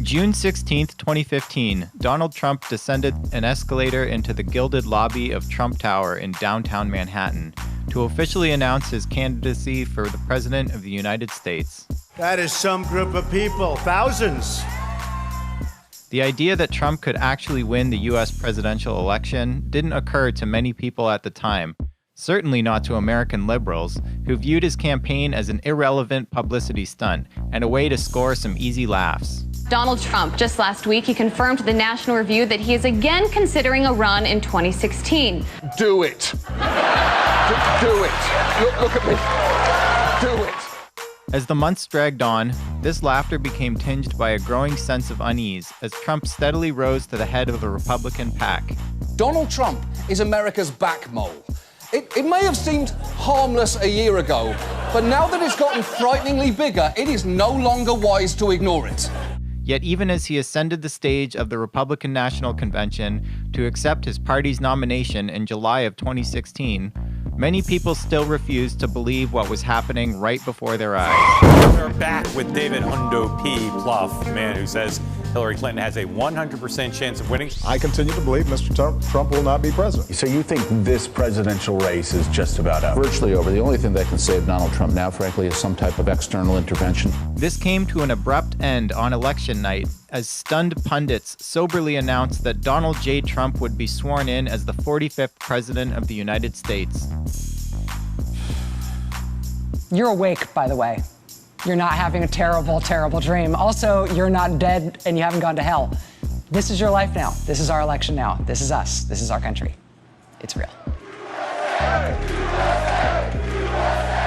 June 16, 2015, Donald Trump descended an escalator into the gilded lobby of Trump Tower in downtown Manhattan to officially announce his candidacy for the President of the United States. That is some group of people, thousands. The idea that Trump could actually win the U.S. presidential election didn't occur to many people at the time, certainly not to American liberals, who viewed his campaign as an irrelevant publicity stunt and a way to score some easy laughs. Donald Trump, just last week, he confirmed to the National Review that he is again considering a run in 2016. Do it. Do it. Look at me. Do it. As the months dragged on, this laughter became tinged by a growing sense of unease as Trump steadily rose to the head of the Republican pack. Donald Trump is America's back mole. It may have seemed harmless a year ago, but now that it's gotten frighteningly bigger, it is no longer wise to ignore it. Yet even as he ascended the stage of the Republican National Convention to accept his party's nomination in July of 2016, many people still refused to believe what was happening right before their eyes. We're back with David Hundo P. Pluff, the man who says Hillary Clinton has a 100% chance of winning. I continue to believe Mr. Trump will not be president. So you think this presidential race is just about over? Virtually over. The only thing that can save Donald Trump now, frankly, is some type of external intervention. This came to an abrupt end on election night as stunned pundits soberly announced that Donald J. Trump would be sworn in as the 45th President of the United States. You're awake, by the way. You're not having a terrible, terrible dream. Also, you're not dead and you haven't gone to hell. This is your life now. This is our election now. This is us. This is our country. It's real.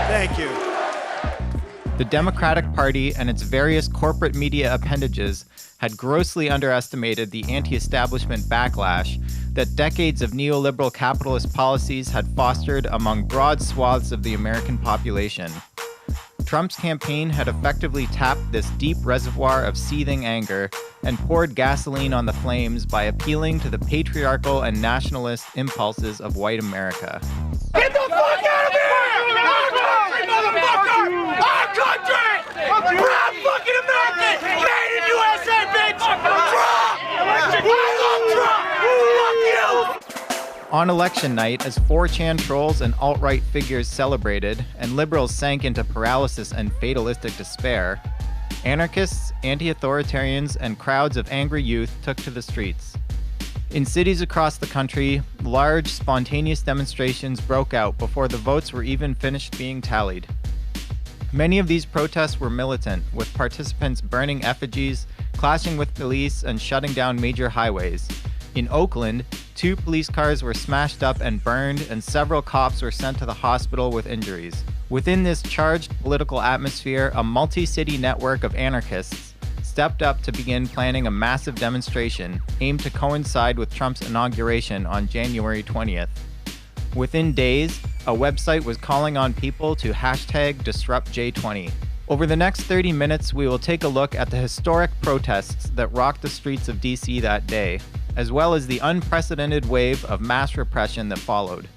Thank you. The Democratic Party and its various corporate media appendages had grossly underestimated the anti-establishment backlash that decades of neoliberal capitalist policies had fostered among broad swaths of the American population. Trump's campaign had effectively tapped this deep reservoir of seething anger and poured gasoline on the flames by appealing to the patriarchal and nationalist impulses of white America. Get the fuck out of here! Our country, motherfucker! Our country! Proud fucking American! Made in USA, bitch! Trump! I love Trump! Fuck you! On election night, as 4chan trolls and alt-right figures celebrated, and liberals sank into paralysis and fatalistic despair, anarchists, anti-authoritarians, and crowds of angry youth took to the streets. In cities across the country, large, spontaneous demonstrations broke out before the votes were even finished being tallied. Many of these protests were militant, with participants burning effigies, clashing with police, and shutting down major highways. In Oakland, 2 police cars were smashed up and burned, and several cops were sent to the hospital with injuries. Within this charged political atmosphere, a multi-city network of anarchists stepped up to begin planning a massive demonstration aimed to coincide with Trump's inauguration on January 20th. Within days, a website was calling on people to #DisruptJ20. Over the next 30 minutes, we will take a look at the historic protests that rocked the streets of DC that day, as well as the unprecedented wave of mass repression that followed.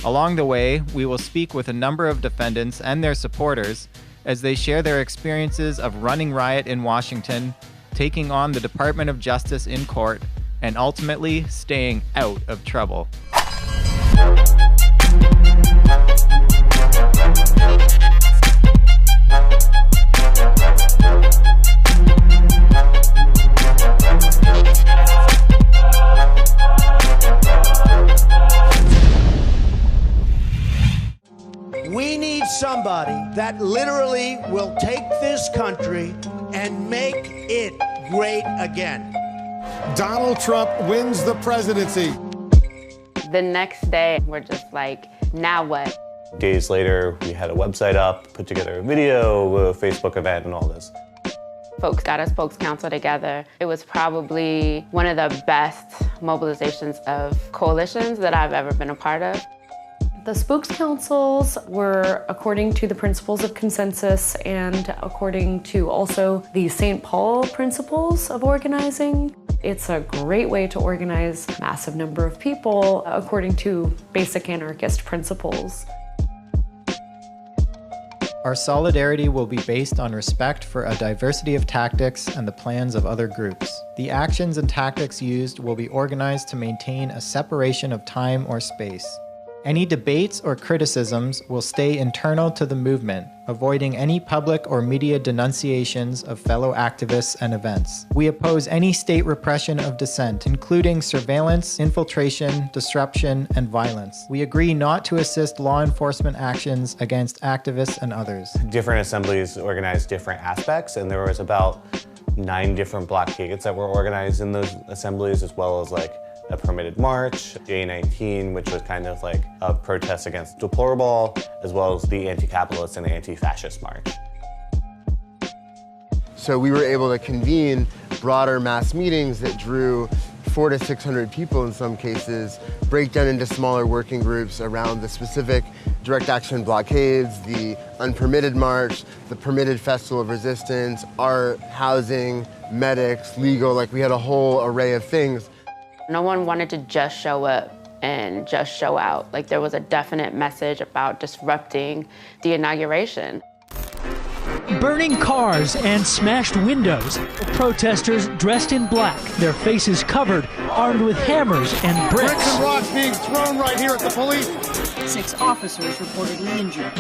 Along the way, we will speak with a number of defendants and their supporters as they share their experiences of running riot in Washington, taking on the Department of Justice in court, and ultimately staying out of trouble. We need somebody that literally will take this country and make it great again. Donald Trump wins the presidency. The next day, we're just like, now what? Days later, we had a website up, put together a video, a Facebook event, and all this. Folks got a spokes council together. It was probably one of the best mobilizations of coalitions that I've ever been a part of. The spokes councils were according to the principles of consensus and according to also the St. Paul principles of organizing. It's a great way to organize a massive number of people according to basic anarchist principles. Our solidarity will be based on respect for a diversity of tactics and the plans of other groups. The actions and tactics used will be organized to maintain a separation of time or space. Any debates or criticisms will stay internal to the movement, avoiding any public or media denunciations of fellow activists and events. We oppose any state repression of dissent, including surveillance, infiltration, disruption, and violence. We agree not to assist law enforcement actions against activists and others. Different assemblies organized different aspects, and there was about 9 different blockades that were organized in those assemblies, as well as like a permitted march, J19, which was kind of like a protest against deplorable, as well as the anti-capitalist and anti-fascist march. So we were able to convene broader mass meetings that drew 400 to 600 people in some cases, break down into smaller working groups around the specific direct action blockades, the unpermitted march, the permitted festival of resistance, art, housing, medics, legal, like we had a whole array of things. No one wanted to just show up and just show out. Like there was a definite message about disrupting the inauguration. Burning cars and smashed windows. Protesters dressed in black, their faces covered, armed with hammers and bricks. Bricks and rocks being thrown right here at the police. 6 officers reportedly injured.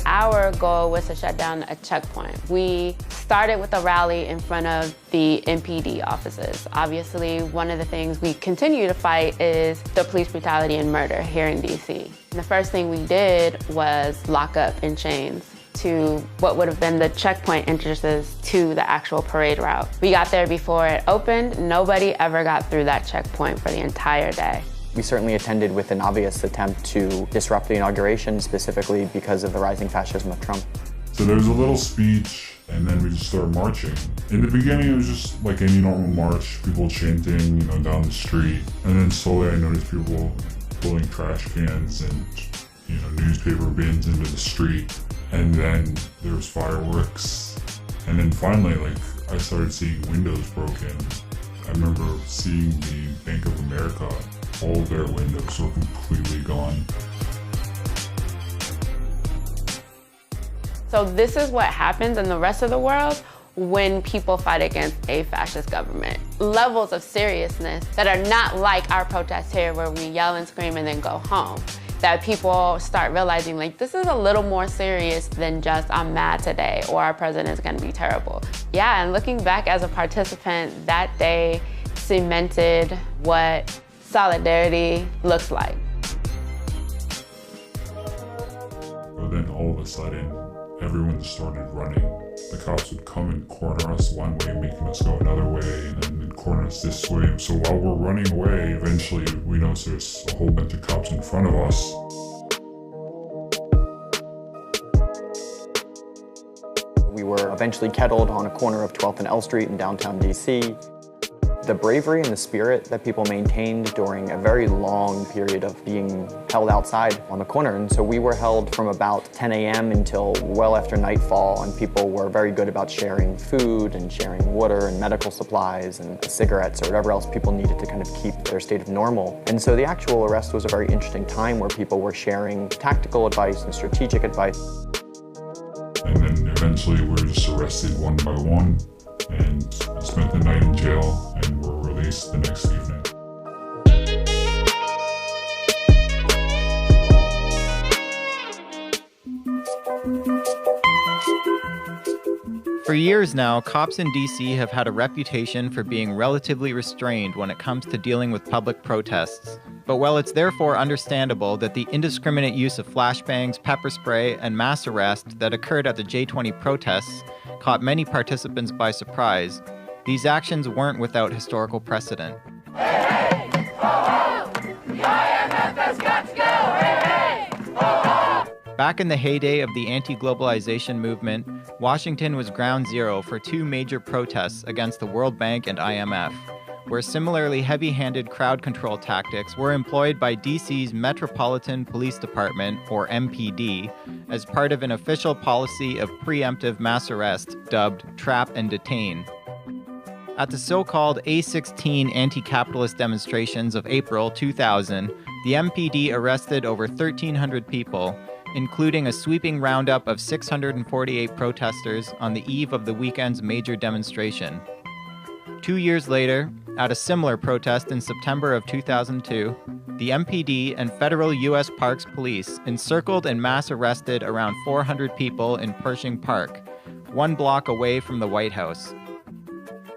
Our goal was to shut down a checkpoint. We started with a rally in front of the MPD offices. Obviously, one of the things we continue to fight is the police brutality and murder here in DC. And the first thing we did was lock up in chains to what would have been the checkpoint entrances to the actual parade route. We got there before it opened. Nobody ever got through that checkpoint for the entire day. We certainly attended with an obvious attempt to disrupt the inauguration, specifically because of the rising fascism of Trump. So there was a little speech, and then we just started marching. In the beginning, it was just like any normal march, people chanting, down the street. And then slowly I noticed people pulling trash cans and, newspaper bins into the street. And then there was fireworks. And then finally, I started seeing windows broken. I remember seeing the Bank of America, all of their windows were completely gone. So this is what happens in the rest of the world when people fight against a fascist government. Levels of seriousness that are not like our protests here where we yell and scream and then go home. That people start realizing this is a little more serious than just I'm mad today or our president is gonna be terrible. Yeah, and looking back as a participant, that day cemented what solidarity looks like. But then all of a sudden, everyone just started running. The cops would come and corner us one way, making us go another way, and then corner us this way. So while we're running away, eventually we notice there's a whole bunch of cops in front of us. We were eventually kettled on a corner of 12th and L Street in downtown DC. The bravery and the spirit that people maintained during a very long period of being held outside on the corner. And so we were held from about 10 a.m. until well after nightfall, and people were very good about sharing food and sharing water and medical supplies and cigarettes or whatever else people needed to kind of keep their state of normal. And so the actual arrest was a very interesting time where people were sharing tactical advice and strategic advice. And then eventually we were just arrested one by one and spent the night in jail and were released the next evening. For years now, cops in DC have had a reputation for being relatively restrained when it comes to dealing with public protests. But while it's therefore understandable that the indiscriminate use of flashbangs, pepper spray, and mass arrest that occurred at the J20 protests caught many participants by surprise, these actions weren't without historical precedent. Hey, hey, oh, oh, the IMF has got to go. Hey, hey, oh, oh. Back in the heyday of the anti-globalization movement, Washington was ground zero for two major protests against the World Bank and IMF, where similarly heavy-handed crowd control tactics were employed by DC's Metropolitan Police Department, or MPD, as part of an official policy of preemptive mass arrest dubbed Trap and Detain. At the so-called A16 anti-capitalist demonstrations of April 2000, the MPD arrested over 1,300 people, including a sweeping roundup of 648 protesters on the eve of the weekend's major demonstration. 2 years later, at a similar protest in September of 2002, the MPD and federal U.S. Parks Police encircled and mass arrested around 400 people in Pershing Park, 1 block away from the White House.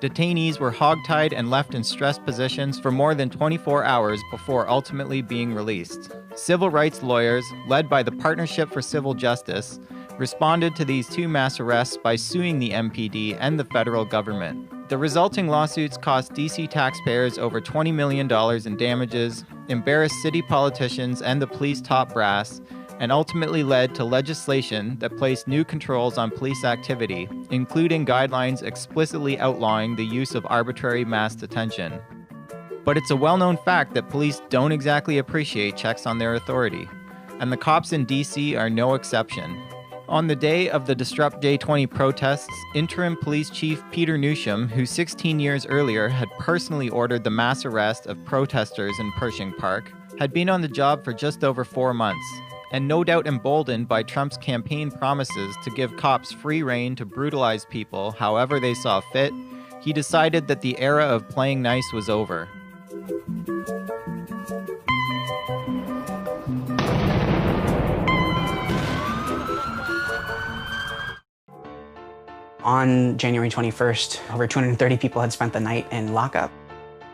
Detainees were hogtied and left in stressed positions for more than 24 hours before ultimately being released. Civil rights lawyers, led by the Partnership for Civil Justice, responded to these 2 mass arrests by suing the MPD and the federal government. The resulting lawsuits cost DC taxpayers over $20 million in damages, embarrassed city politicians and the police top brass, and ultimately led to legislation that placed new controls on police activity, including guidelines explicitly outlawing the use of arbitrary mass detention. But it's a well-known fact that police don't exactly appreciate checks on their authority, and the cops in DC are no exception. On the day of the Disrupt J20 protests, interim police chief Peter Newsham, who 16 years earlier had personally ordered the mass arrest of protesters in Pershing Park, had been on the job for just over 4 months, and no doubt emboldened by Trump's campaign promises to give cops free rein to brutalize people however they saw fit, he decided that the era of playing nice was over. On January 21st, over 230 people had spent the night in lockup,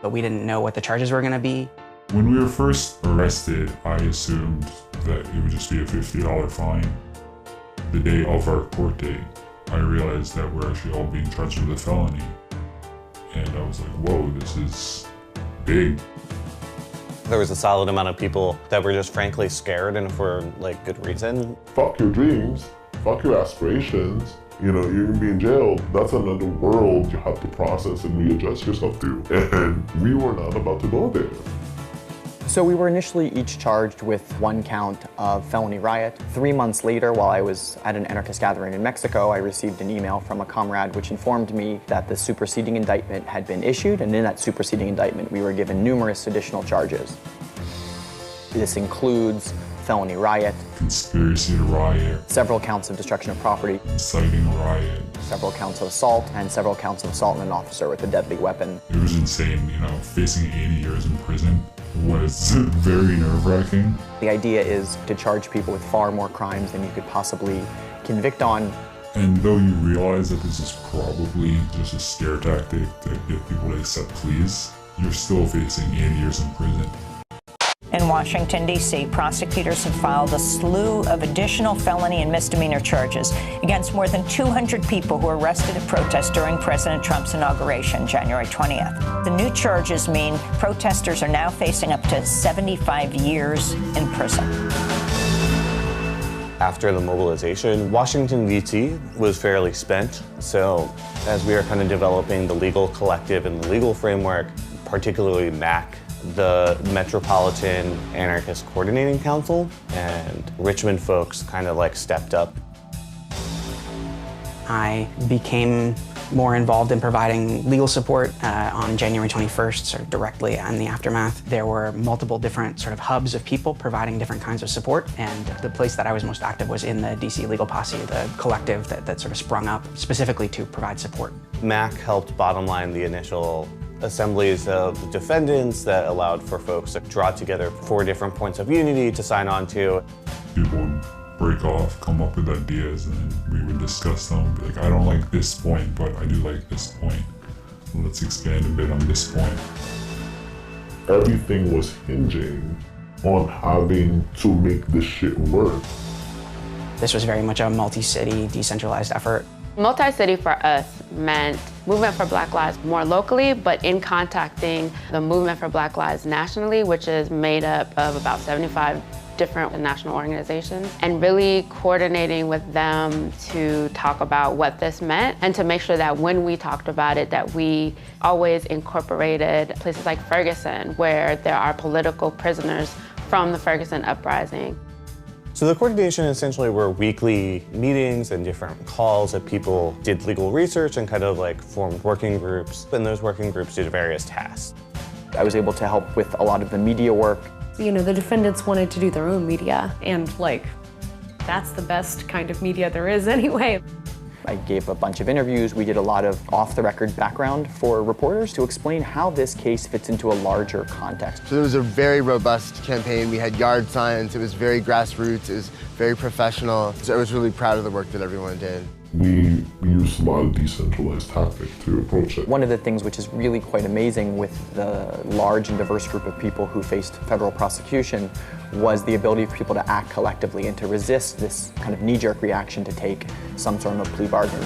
but we didn't know what the charges were going to be. When we were first arrested, I assumed that it would just be a $50 fine. The day of our court date, I realized that we're actually all being charged with a felony. And I was like, whoa, this is big. There was a solid amount of people that were just frankly scared, and for like good reason. Fuck your dreams, fuck your aspirations. You know, you're gonna be in jail. That's another world you have to process and readjust yourself to. And we were not about to go there. So we were initially each charged with 1 count of felony riot. 3 months later, while I was at an anarchist gathering in Mexico, I received an email from a comrade which informed me that the superseding indictment had been issued, and in that superseding indictment we were given numerous additional charges. This includes felony riot, conspiracy to riot, several counts of destruction of property, inciting a riot, several counts of assault, and several counts of assault on an officer with a deadly weapon. It was insane, you know, facing 80 years in prison was very nerve-wracking. The idea is to charge people with far more crimes than you could possibly convict on. And though you realize that this is probably just a scare tactic to get people to accept pleas, you're still facing 80 years in prison. In Washington, D.C., prosecutors have filed a slew of additional felony and misdemeanor charges against more than 200 people who were arrested at protests during President Trump's inauguration, January 20th. The new charges mean protesters are now facing up to 75 years in prison. After the mobilization, Washington, D.C. was fairly spent. So as we are kind of developing the legal collective and the legal framework, particularly MAC, the Metropolitan Anarchist Coordinating Council, and Richmond folks kind of like stepped up. I became more involved in providing legal support on January 21st, sort of directly in the aftermath. There were multiple different sort of hubs of people providing different kinds of support, and the place that I was most active was in the DC Legal Posse, the collective that sort of sprung up specifically to provide support. MAC helped bottom line the initial assemblies of defendants that allowed for folks to draw together 4 different points of unity to sign on to. People would break off, come up with ideas, and then we would discuss them. Like, I don't like this point, but I do like this point. Let's expand a bit on this point. Everything was hinging on having to make this shit work. This was very much a multi-city, decentralized effort. Multi-city for us meant movement for Black Lives more locally, but in contacting the movement for Black Lives nationally, which is made up of about 75 different national organizations and really coordinating with them to talk about what this meant and to make sure that when we talked about it, that we always incorporated places like Ferguson, where there are political prisoners from the Ferguson uprising. So the coordination essentially were weekly meetings and different calls that people did legal research and kind of like formed working groups. And those working groups did various tasks. I was able to help with a lot of the media work. You know, the defendants wanted to do their own media, and like, that's the best kind of media there is anyway. I gave a bunch of interviews. We did a lot of off-the-record background for reporters to explain how this case fits into a larger context. So it was a very robust campaign. We had yard signs. It was very grassroots. It was very professional. So I was really proud of the work that everyone did. We used a lot of decentralized tactics to approach it. One of the things which is really quite amazing with the large and diverse group of people who faced federal prosecution was the ability for people to act collectively and to resist this kind of knee-jerk reaction to take some sort of plea bargain.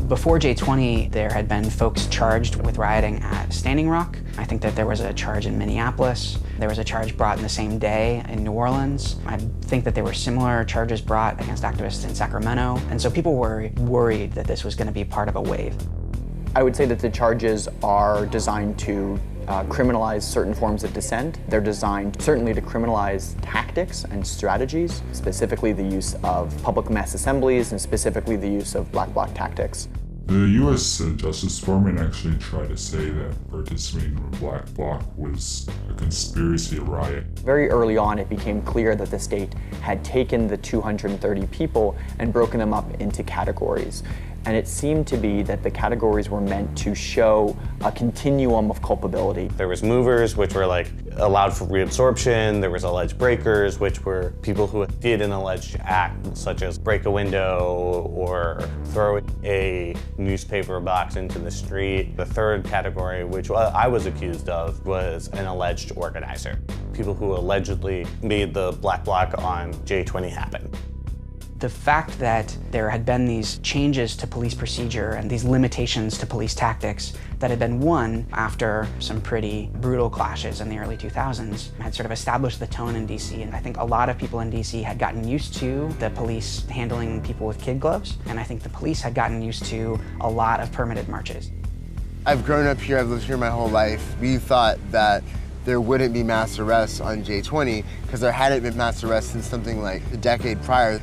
Before J20, there had been folks charged with rioting at Standing Rock. I think that there was a charge in Minneapolis. There was a charge brought in the same day in New Orleans. I think that there were similar charges brought against activists in Sacramento. And so people were worried that this was going to be part of a wave. I would say that the charges are designed to criminalize certain forms of dissent. They're designed certainly to criminalize tactics and strategies, specifically the use of public mass assemblies and specifically the use of black bloc tactics. The U.S. Justice Department actually tried to say that participating in the Black Bloc was a conspiracy riot. Very early on, it became clear that the state had taken the 230 people and broken them up into categories. And it seemed to be that the categories were meant to show a continuum of culpability. There was movers, which were like allowed for reabsorption. There was alleged breakers, which were people who did an alleged act, such as break a window or throw a newspaper box into the street. The third category, which I was accused of, was an alleged organizer. People who allegedly made the Black Bloc on J20 happen. The fact that there had been these changes to police procedure and these limitations to police tactics that had been won after some pretty brutal clashes in the early 2000s had sort of established the tone in DC. And I think a lot of people in DC had gotten used to the police handling people with kid gloves. And I think the police had gotten used to a lot of permitted marches. I've grown up here, I've lived here my whole life. We thought that there wouldn't be mass arrests on J20 because there hadn't been mass arrests since something like a decade prior.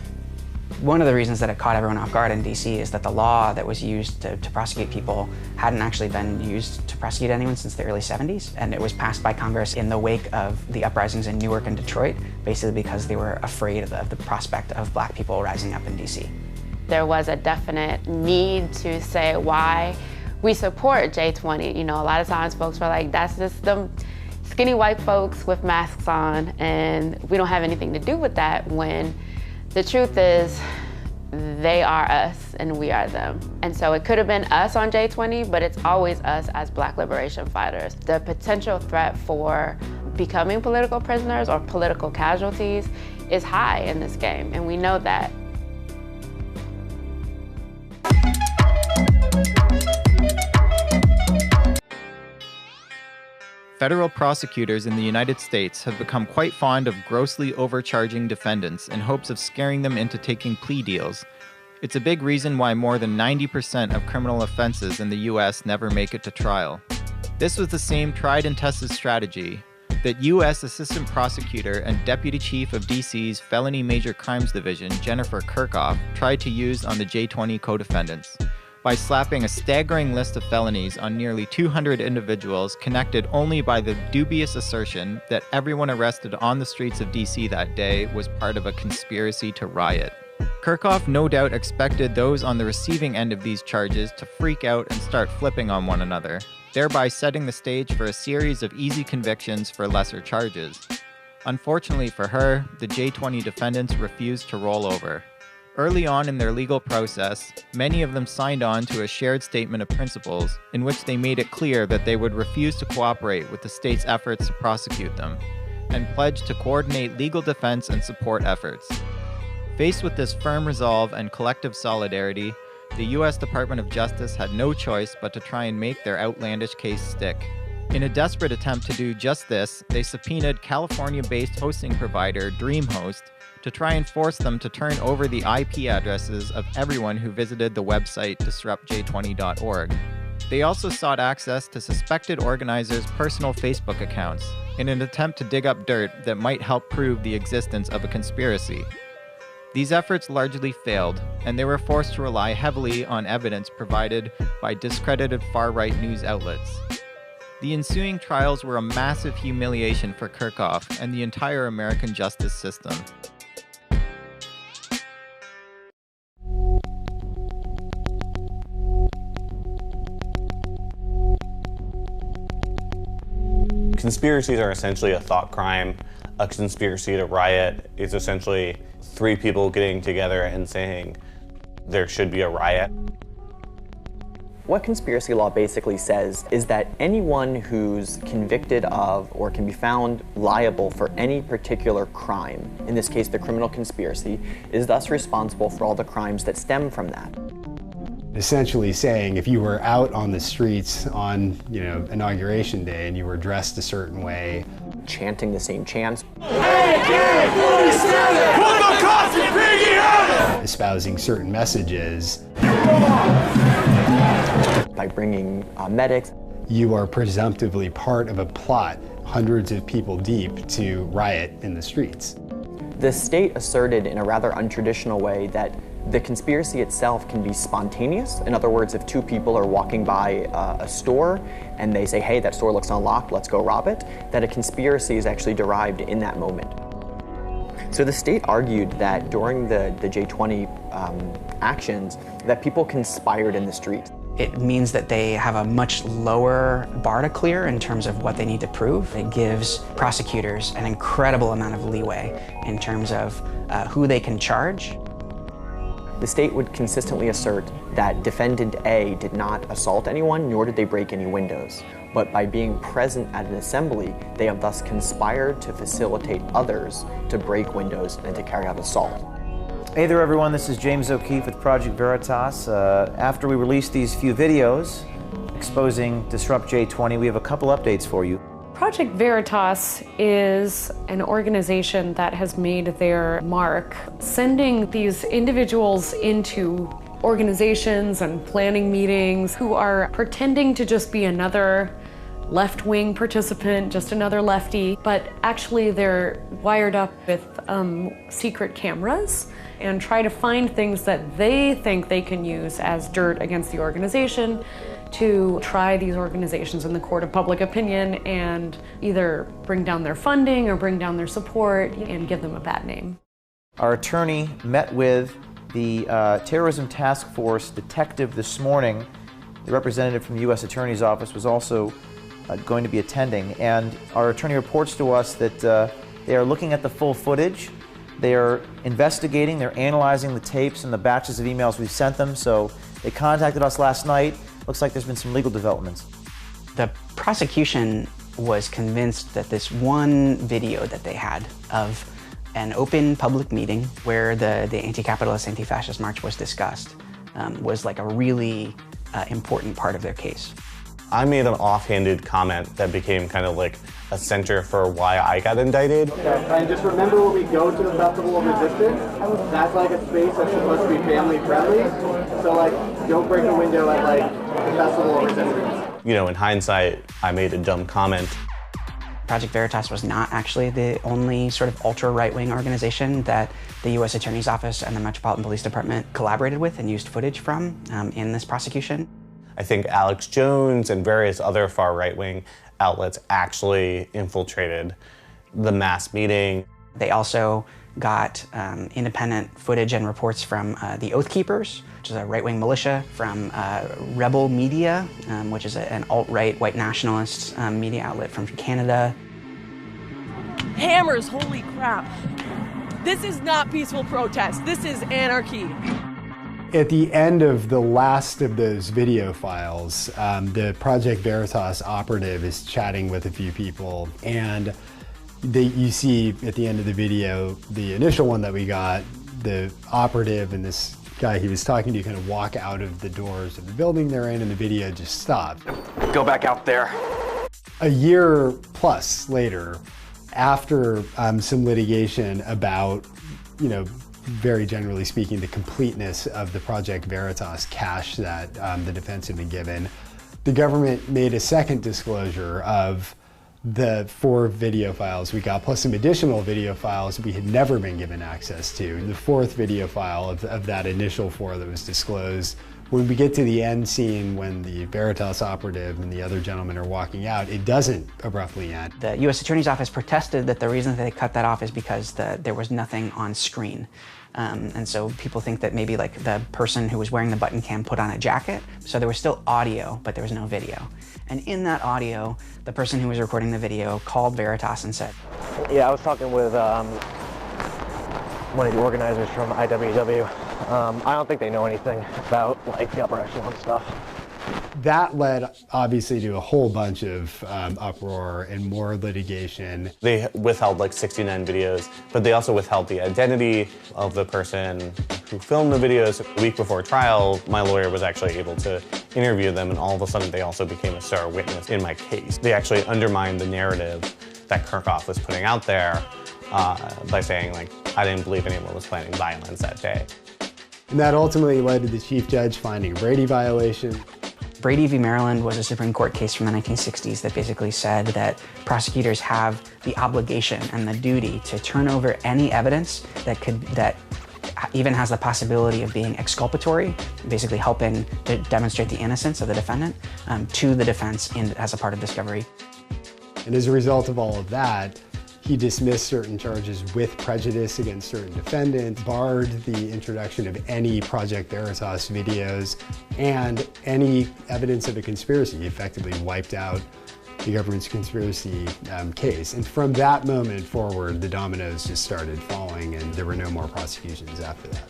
One of the reasons that it caught everyone off guard in DC is that the law that was used to prosecute people hadn't actually been used to prosecute anyone since the early 70s. And it was passed by Congress in the wake of the uprisings in Newark and Detroit, basically because they were afraid of the prospect of black people rising up in DC. There was a definite need to say why we support J20. You know, a lot of times folks were like, that's just them skinny white folks with masks on, and we don't have anything to do with that, when the truth is, they are us and we are them. And so it could have been us on J20, but it's always us as Black liberation fighters. The potential threat for becoming political prisoners or political casualties is high in this game, and we know that. Federal prosecutors in the United States have become quite fond of grossly overcharging defendants in hopes of scaring them into taking plea deals. It's a big reason why more than 90% of criminal offenses in the US never make it to trial. This was the same tried and tested strategy that U.S. Assistant Prosecutor and Deputy Chief of DC's Felony Major Crimes Division, Jennifer Kirchhoff, tried to use on the J20 co-defendants, by slapping a staggering list of felonies on nearly 200 individuals connected only by the dubious assertion that everyone arrested on the streets of DC that day was part of a conspiracy to riot. Kirchhoff no doubt expected those on the receiving end of these charges to freak out and start flipping on one another, thereby setting the stage for a series of easy convictions for lesser charges. Unfortunately for her, the J20 defendants refused to roll over. Early on in their legal process, many of them signed on to a shared statement of principles in which they made it clear that they would refuse to cooperate with the state's efforts to prosecute them, and pledged to coordinate legal defense and support efforts. Faced with this firm resolve and collective solidarity, the U.S. Department of Justice had no choice but to try and make their outlandish case stick. In a desperate attempt to do just this, they subpoenaed California-based hosting provider DreamHost to try and force them to turn over the IP addresses of everyone who visited the website disruptj20.org. They also sought access to suspected organizers' personal Facebook accounts in an attempt to dig up dirt that might help prove the existence of a conspiracy. These efforts largely failed, and they were forced to rely heavily on evidence provided by discredited far-right news outlets. The ensuing trials were a massive humiliation for Kirchhoff and the entire American justice system. Conspiracies are essentially a thought crime. A conspiracy to riot is essentially three people getting together and saying there should be a riot. What conspiracy law basically says is that anyone who's convicted of or can be found liable for any particular crime, in this case the criminal conspiracy, is thus responsible for all the crimes that stem from that. Essentially saying if you were out on the streets on, Inauguration Day and you were dressed a certain way, chanting the same chants, espousing certain messages, by bringing medics, you are presumptively part of a plot hundreds of people deep to riot in the streets. The state asserted in a rather untraditional way that the conspiracy itself can be spontaneous. In other words, if two people are walking by a store and they say, hey, that store looks unlocked, let's go rob it, that a conspiracy is actually derived in that moment. So the state argued that during the J20 actions, that people conspired in the street. It means that they have a much lower bar to clear in terms of what they need to prove. It gives prosecutors an incredible amount of leeway in terms of who they can charge. The state would consistently assert that defendant A did not assault anyone, nor did they break any windows. But by being present at an assembly, they have thus conspired to facilitate others to break windows and to carry out assault. Hey there everyone, this is James O'Keefe with Project Veritas. After we released these few videos exposing Disrupt J20, we have a couple updates for you. Project Veritas is an organization that has made their mark sending these individuals into organizations and planning meetings who are pretending to just be another left-wing participant, just another lefty, but actually they're wired up with secret cameras and try to find things that they think they can use as dirt against the organization to try these organizations in the court of public opinion and either bring down their funding or bring down their support and give them a bad name. Our attorney met with the Terrorism Task Force detective this morning. The representative from the U.S. Attorney's Office was also going to be attending, and our attorney reports to us that they are looking at the full footage. They are investigating, they're analyzing the tapes and the batches of emails we've sent them, so they contacted us last night. Looks like there's been some legal developments. The prosecution was convinced that this one video that they had of an open public meeting where the anti-capitalist, anti-fascist march was discussed was like a really important part of their case. I made an offhanded comment that became kind of like a center for why I got indicted. Okay. And just remember when we go to the Festival of Resistance, that's like a space that's supposed to be family friendly. So like, don't break a window at like the Festival of Resistance. You know, in hindsight, I made a dumb comment. Project Veritas was not actually the only sort of ultra-right-wing organization that the U.S. Attorney's Office and the Metropolitan Police Department collaborated with and used footage from in this prosecution. I think Alex Jones and various other far right-wing outlets actually infiltrated the mass meeting. They also got independent footage and reports from the Oath Keepers, which is a right-wing militia, from Rebel Media, which is an alt-right white nationalist media outlet from Canada. Hammers, holy crap. This is not peaceful protest. This is anarchy. At the end of the last of those video files, the Project Veritas operative is chatting with a few people, and you see at the end of the video, the initial one that we got, the operative and this guy he was talking to kind of walk out of the doors of the building they're in, and the video just stopped. Go back out there. A year plus later, after some litigation about, very generally speaking, the completeness of the Project Veritas cache that the defense had been given, the government made a second disclosure of the 4 video files we got, plus some additional video files we had never been given access to. The 4th video file of that initial 4 that was disclosed, when we get to the end scene when the Veritas operative and the other gentlemen are walking out, it doesn't abruptly end. The U.S. Attorney's Office protested that the reason that they cut that off is because there was nothing on screen. And so people think that maybe like the person who was wearing the button cam put on a jacket, so there was still audio, but there was no video. And in that audio, the person who was recording the video called Veritas and said, "Yeah, I was talking with one of the organizers from IWW. I don't think they know anything about like the upper echelon stuff." That led obviously to a whole bunch of uproar and more litigation. They withheld like 69 videos, but they also withheld the identity of the person who filmed the videos. A week before trial, my lawyer was actually able to interview them, and all of a sudden they also became a star witness in my case. They actually undermined the narrative that Kirchhoff was putting out there by saying, like, I didn't believe anyone was planning violence that day. And that ultimately led to the chief judge finding a Brady violation. Brady v. Maryland was a Supreme Court case from the 1960s that basically said that prosecutors have the obligation and the duty to turn over any evidence that even has the possibility of being exculpatory, basically helping to demonstrate the innocence of the defendant, to the defense as a part of discovery. And as a result of all of that, he dismissed certain charges with prejudice against certain defendants, barred the introduction of any Project Veritas videos, and any evidence of a conspiracy. He effectively wiped out the government's conspiracy case. And from that moment forward, the dominoes just started falling, and there were no more prosecutions after that.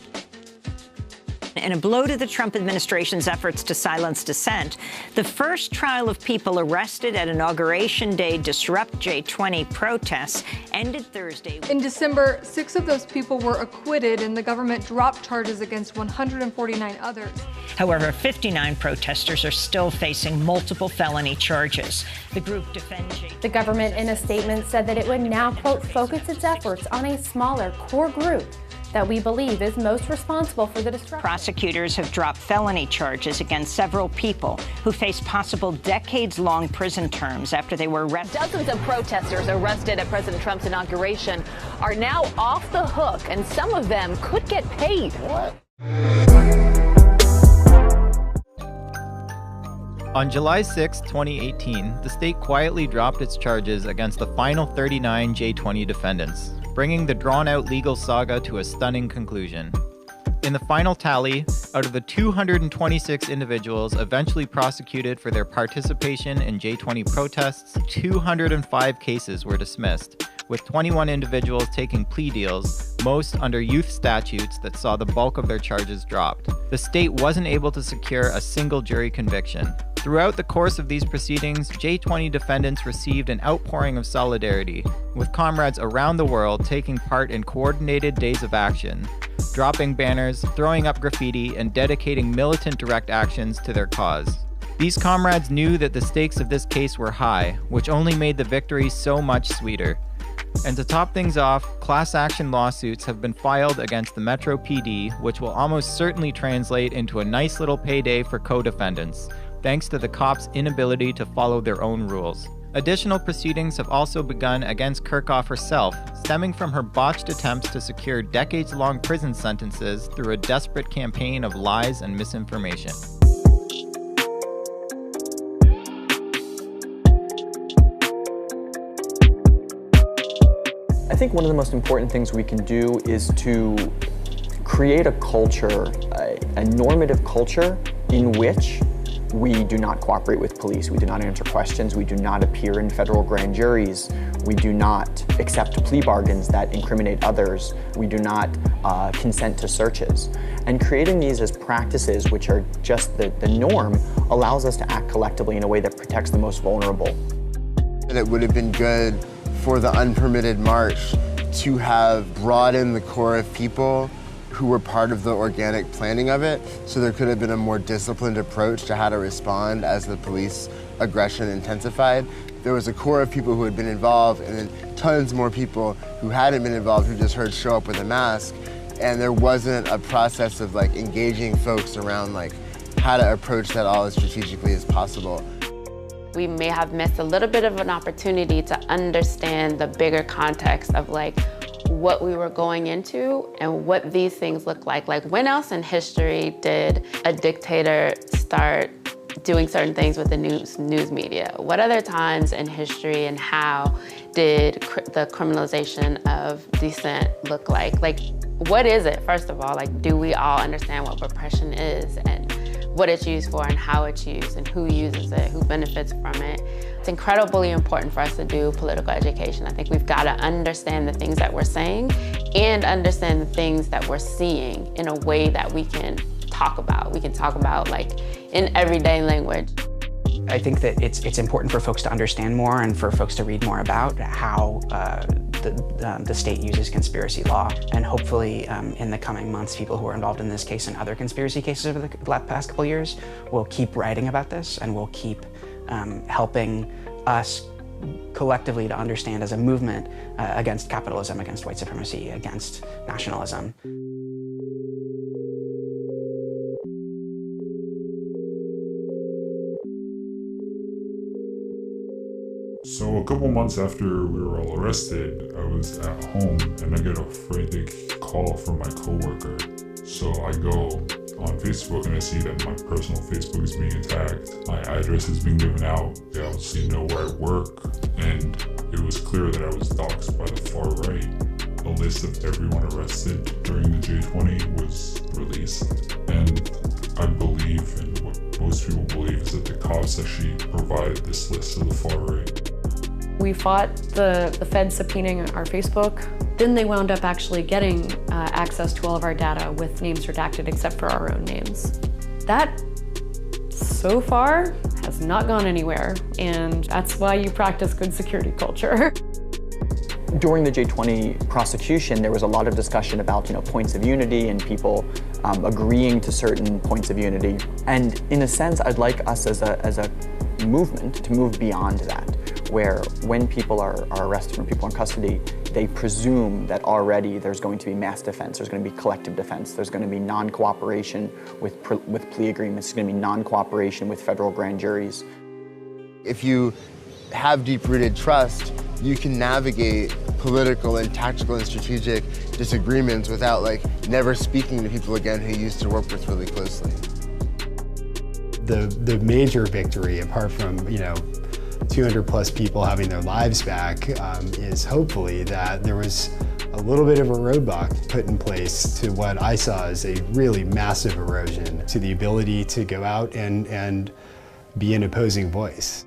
In a blow to the Trump administration's efforts to silence dissent, the first trial of people arrested at Inauguration Day Disrupt J20 protests ended Thursday. In December, 6 of those people were acquitted, and the government dropped charges against 149 others. However, 59 protesters are still facing multiple felony charges. The group Defend J20. The government, in a statement, said that it would now, quote, focus its efforts on a smaller core group that we believe is most responsible for the disruption. Prosecutors have dropped felony charges against several people who face possible decades-long prison terms after they were arrested. Dozens of protesters arrested at President Trump's inauguration are now off the hook, and some of them could get paid. What? On July 6, 2018, the state quietly dropped its charges against the final 39 J20 defendants, bringing the drawn-out legal saga to a stunning conclusion. In the final tally, out of the 226 individuals eventually prosecuted for their participation in J20 protests, 205 cases were dismissed, with 21 individuals taking plea deals, most under youth statutes that saw the bulk of their charges dropped. The state wasn't able to secure a single jury conviction. Throughout the course of these proceedings, J20 defendants received an outpouring of solidarity, with comrades around the world taking part in coordinated days of action, dropping banners, throwing up graffiti, and dedicating militant direct actions to their cause. These comrades knew that the stakes of this case were high, which only made the victory so much sweeter. And to top things off, class action lawsuits have been filed against the Metro PD, which will almost certainly translate into a nice little payday for co-defendants, thanks to the cops' inability to follow their own rules. Additional proceedings have also begun against Kirchhoff herself, stemming from her botched attempts to secure decades-long prison sentences through a desperate campaign of lies and misinformation. I think one of the most important things we can do is to create a culture, a normative culture in which we do not cooperate with police, we do not answer questions, we do not appear in federal grand juries, we do not accept plea bargains that incriminate others, we do not consent to searches. And creating these as practices which are just the norm allows us to act collectively in a way that protects the most vulnerable. And it would have been good for the unpermitted march to have brought in the core of people who were part of the organic planning of it, so there could have been a more disciplined approach to how to respond as the police aggression intensified. There was a core of people who had been involved, and then tons more people who hadn't been involved who just heard show up with a mask, and there wasn't a process of like engaging folks around like how to approach that all as strategically as possible. We may have missed a little bit of an opportunity to understand the bigger context of like what we were going into and what these things look like. Like, when else in history did a dictator start doing certain things with the news media? What other times in history and how did the criminalization of dissent look like? Like, what is it, first of all? Like, do we all understand what repression is and what it's used for and how it's used and who uses it, who benefits from it? It's incredibly important for us to do political education. I think we've got to understand the things that we're saying and understand the things that we're seeing in a way that we can talk about. We can talk about like in everyday language. I think that it's important for folks to understand more and for folks to read more about how the state uses conspiracy law. And hopefully in the coming months, people who are involved in this case and other conspiracy cases over the past couple of years will keep writing about this and will keep helping us collectively to understand as a movement against capitalism, against white supremacy, against nationalism. So a couple months after we were all arrested, I was at home and I get a frantic call from my coworker. So I go on Facebook and I see that my personal Facebook is being attacked. My address is being given out. They obviously know where I work. And it was clear that I was doxxed by the far right. A list of everyone arrested during the J20 was released. And I believe, and what most people believe, is that the cops actually provided this list to the far right. We fought the feds subpoenaing our Facebook. Then they wound up actually getting access to all of our data with names redacted except for our own names. That, so far, has not gone anywhere, and that's why you practice good security culture. During the J20 prosecution, there was a lot of discussion about, points of unity and people agreeing to certain points of unity. And in a sense, I'd like us as a movement to move beyond that, where when people are arrested, when people are in custody, they presume that already there's going to be mass defense, there's going to be collective defense, there's going to be non-cooperation with plea agreements, there's going to be non-cooperation with federal grand juries. If you have deep-rooted trust, you can navigate political and tactical and strategic disagreements without never speaking to people again who you used to work with really closely. The major victory, apart from 200 plus people having their lives back, is hopefully that there was a little bit of a roadblock put in place to what I saw as a really massive erosion to the ability to go out and be an opposing voice.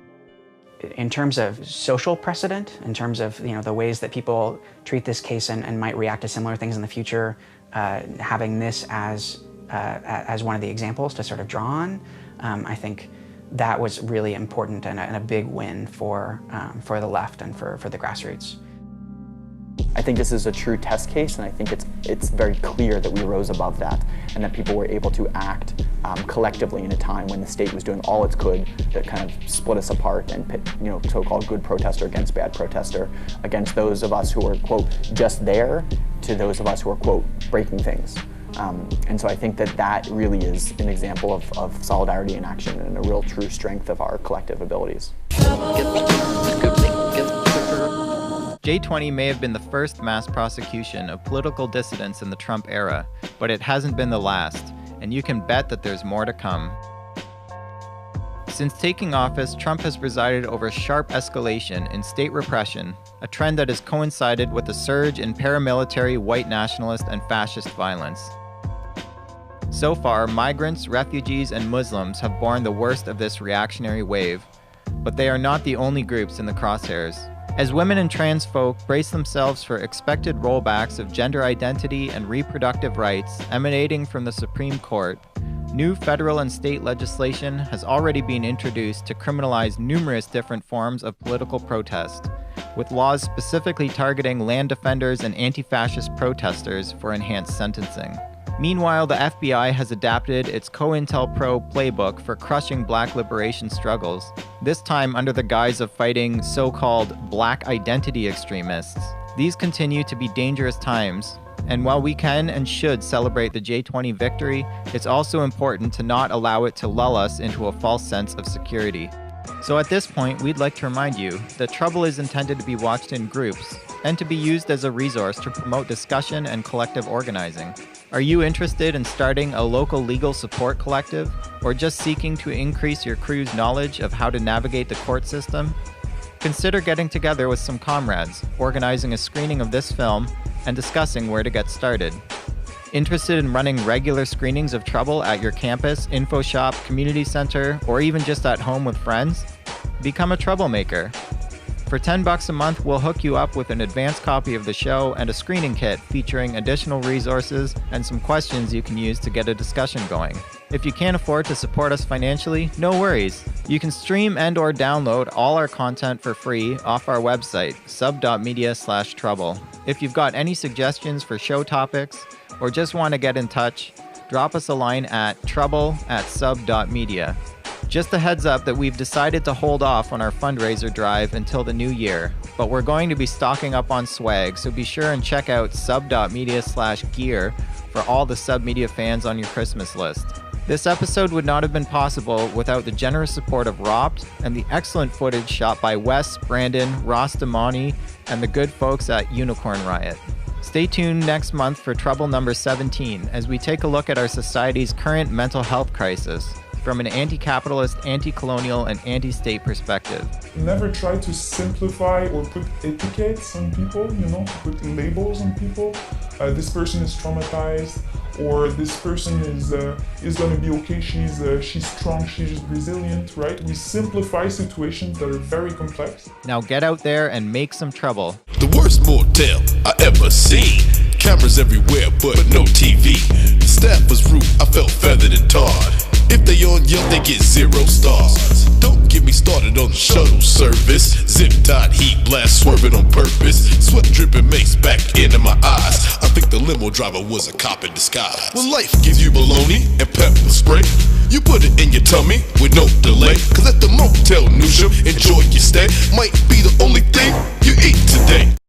In terms of social precedent, in terms of the ways that people treat this case and might react to similar things in the future, having this as one of the examples to sort of draw on, I think that was really important and a big win for the left and for the grassroots. I think this is a true test case, and I think it's very clear that we rose above that and that people were able to act collectively in a time when the state was doing all it could to kind of split us apart and pit, so-called good protester against bad protester, against those of us who were, quote, just there, to those of us who are, quote, breaking things. And so I think that really is an example of solidarity in action and a real true strength of our collective abilities. J20 may have been the first mass prosecution of political dissidents in the Trump era, but it hasn't been the last, and you can bet that there's more to come. Since taking office, Trump has presided over sharp escalation in state repression, a trend that has coincided with a surge in paramilitary, white nationalist, and fascist violence. So far, migrants, refugees, and Muslims have borne the worst of this reactionary wave, but they are not the only groups in the crosshairs. As women and trans folk brace themselves for expected rollbacks of gender identity and reproductive rights emanating from the Supreme Court, new federal and state legislation has already been introduced to criminalize numerous different forms of political protest, with laws specifically targeting land defenders and anti-fascist protesters for enhanced sentencing. Meanwhile, the FBI has adapted its COINTELPRO playbook for crushing black liberation struggles, this time under the guise of fighting so-called black identity extremists. These continue to be dangerous times, and while we can and should celebrate the J20 victory, it's also important to not allow it to lull us into a false sense of security. So at this point, we'd like to remind you that Trouble is intended to be watched in groups and to be used as a resource to promote discussion and collective organizing. Are you interested in starting a local legal support collective, or just seeking to increase your crew's knowledge of how to navigate the court system? Consider getting together with some comrades, organizing a screening of this film, and discussing where to get started. Interested in running regular screenings of Trouble at your campus, info shop, community center, or even just at home with friends? Become a troublemaker. For $10 a month, we'll hook you up with an advanced copy of the show and a screening kit featuring additional resources and some questions you can use to get a discussion going. If you can't afford to support us financially, no worries. You can stream and/or download all our content for free off our website, sub.media/trouble. If you've got any suggestions for show topics, or just want to get in touch, drop us a line at trouble@sub.media. Just a heads up that we've decided to hold off on our fundraiser drive until the new year, but we're going to be stocking up on swag, so be sure and check out sub.media/gear for all the Sub Media fans on your Christmas list. This episode would not have been possible without the generous support of Ropt and the excellent footage shot by Wes, Brandon, Ross Damani, and the good folks at Unicorn Riot. Stay tuned next month for Trouble number 17 as we take a look at our society's current mental health crisis from an anti-capitalist, anti-colonial, and anti-state perspective. Never try to simplify or put etiquettes on people, put labels on people. This person is traumatized, or this person is going to be okay, she's strong, she's resilient, right? We simplify situations that are very complex. Now get out there and make some trouble. The worst motel I ever seen. Cameras everywhere, but no TV. The staff was rude, I felt feathered and tarred. If they on Yelp, they get 0 stars. Don't get me started on the shuttle service. Zip-tied heat blast swerving on purpose. Sweat dripping makes back into my eyes. I think the limo driver was a cop in disguise. When life gives you bologna and pepper spray, you put it in your tummy with no delay. Cause at the Motel Newsham, enjoy your stay. Might be the only thing you eat today.